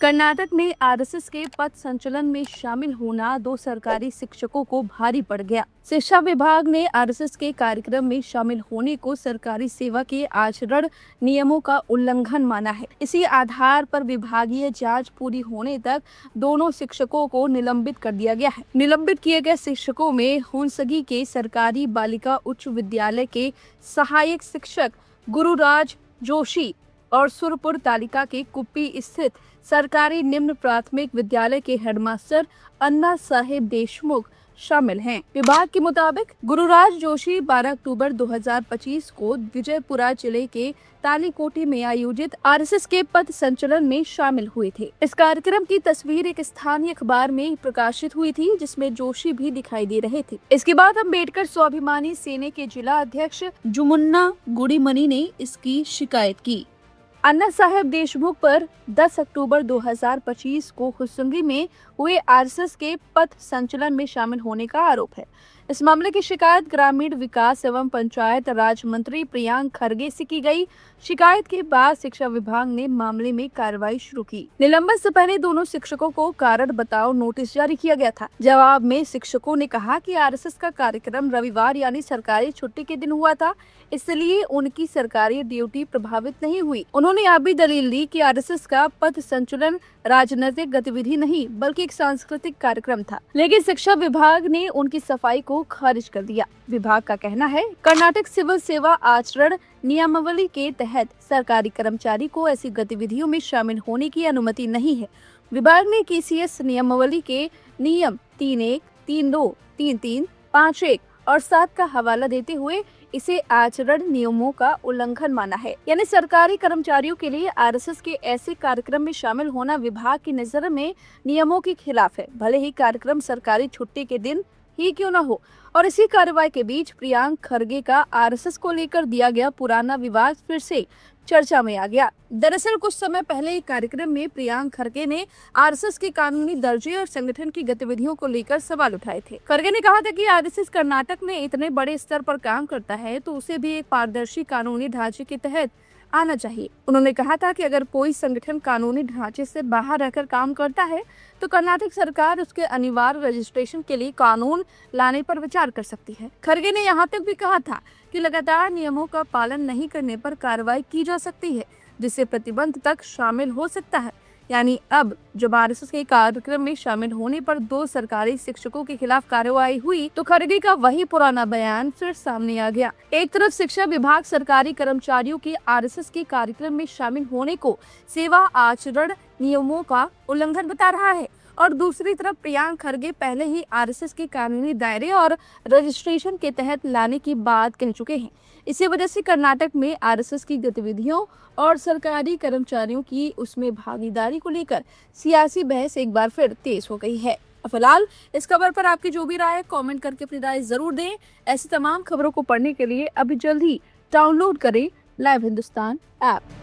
कर्नाटक में आरएसएस के पथ संचलन में शामिल होना 2 सरकारी शिक्षकों को भारी पड़ गया। शिक्षा विभाग ने आरएसएस के कार्यक्रम में शामिल होने को सरकारी सेवा के आचरण नियमों का उल्लंघन माना है। इसी आधार पर विभागीय जांच पूरी होने तक दोनों शिक्षकों को निलंबित कर दिया गया है। निलंबित किए गए शिक्षकों में हुंसगी के सरकारी बालिका उच्च विद्यालय के सहायक शिक्षक गुरुराज जोशी और सुरपुर तालिका के कुप्पी स्थित सरकारी निम्न प्राथमिक विद्यालय के हेडमास्टर अन्ना साहेब देशमुख शामिल हैं। विभाग के मुताबिक गुरुराज जोशी 12 अक्टूबर 2025 को विजयपुरा जिले के तालीकोटी में आयोजित आरएसएस के पथ संचलन में शामिल हुए थे। इस कार्यक्रम की तस्वीर एक स्थानीय अखबार में प्रकाशित हुई थी, जिसमें जोशी भी दिखाई दे रहे थे। इसके बाद अम्बेडकर स्वाभिमानी सेना के जिला अध्यक्ष जुमुन्ना गुड़ीमनी ने इसकी शिकायत की। अन्ना साहेब देशमुख पर 10 अक्टूबर 2025 को हुंसगी में हुए आरएसएस के पथ संचलन में शामिल होने का आरोप है। इस मामले की शिकायत ग्रामीण विकास एवं पंचायत राज मंत्री प्रियांक खरगे से की गई। शिकायत के बाद शिक्षा विभाग ने मामले में कार्रवाई शुरू की। निलंबन से पहले दोनों शिक्षकों को कारण बताओ नोटिस जारी किया गया था। जवाब में शिक्षकों ने कहा कि आरएसएस का कार्यक्रम रविवार यानी सरकारी छुट्टी के दिन हुआ था, इसलिए उनकी सरकारी ड्यूटी प्रभावित नहीं हुई। उन्होंने यह भी दलील दी कि आरएसएस का पथ संचलन राजनीतिक गतिविधि नहीं बल्कि एक सांस्कृतिक कार्यक्रम था, लेकिन शिक्षा विभाग ने उनकी सफाई को खारिज कर दिया। विभाग का कहना है, कर्नाटक सिविल सेवा आचरण नियमावली के तहत सरकारी कर्मचारी को ऐसी गतिविधियों में शामिल होने की अनुमति नहीं है। विभाग ने केसीएस नियमावली के नियम 3.1, 3.2, 3.3, 5.1 और 7 का हवाला देते हुए इसे आचरण नियमों का उल्लंघन माना है। यानी सरकारी कर्मचारियों के लिए आरएसएस के ऐसे कार्यक्रम में शामिल होना विभाग की नजर में नियमों के खिलाफ है, भले ही कार्यक्रम सरकारी छुट्टी के दिन ही क्यों न हो। और इसी कार्रवाई के बीच प्रियांक खरगे का आरएसएस को लेकर दिया गया पुराना विवाद फिर से चर्चा में आ गया। दरअसल कुछ समय पहले एक कार्यक्रम में प्रियांक खरगे ने आरएसएस के कानूनी दर्जे और संगठन की गतिविधियों को लेकर सवाल उठाए थे। खरगे ने कहा था कि आरएसएस कर्नाटक में इतने बड़े स्तर पर काम करता है तो उसे भी एक पारदर्शी कानूनी ढांचे के तहत आना चाहिए। उन्होंने कहा था कि अगर कोई संगठन कानूनी ढांचे से बाहर रहकर काम करता है तो कर्नाटक सरकार उसके अनिवार्य रजिस्ट्रेशन के लिए कानून लाने पर विचार कर सकती है। खरगे ने यहाँ तक भी कहा था कि लगातार नियमों का पालन नहीं करने पर कार्रवाई की जा सकती है, जिससे प्रतिबंध तक शामिल हो सकता है। यानी अब जब आरएसएस के कार्यक्रम में शामिल होने पर 2 सरकारी शिक्षकों के खिलाफ कार्रवाई हुई तो खरगे का वही पुराना बयान फिर सामने आ गया। एक तरफ शिक्षा विभाग सरकारी कर्मचारियों के आरएसएस के कार्यक्रम में शामिल होने को सेवा आचरण नियमों का उल्लंघन बता रहा है और दूसरी तरफ प्रियांक खरगे पहले ही आरएसएस के कानूनी दायरे और रजिस्ट्रेशन के तहत लाने की बात कह चुके हैं। इसी वजह से कर्नाटक में आरएसएस की गतिविधियों और सरकारी कर्मचारियों की उसमें भागीदारी को लेकर सियासी बहस एक बार फिर तेज हो गई है। फिलहाल इस खबर पर आपकी जो भी राय है कमेंट करके अपनी राय जरूर दें। ऐसी तमाम खबरों को पढ़ने के लिए अभी जल्द ही डाउनलोड करें लाइव हिंदुस्तान ऐप।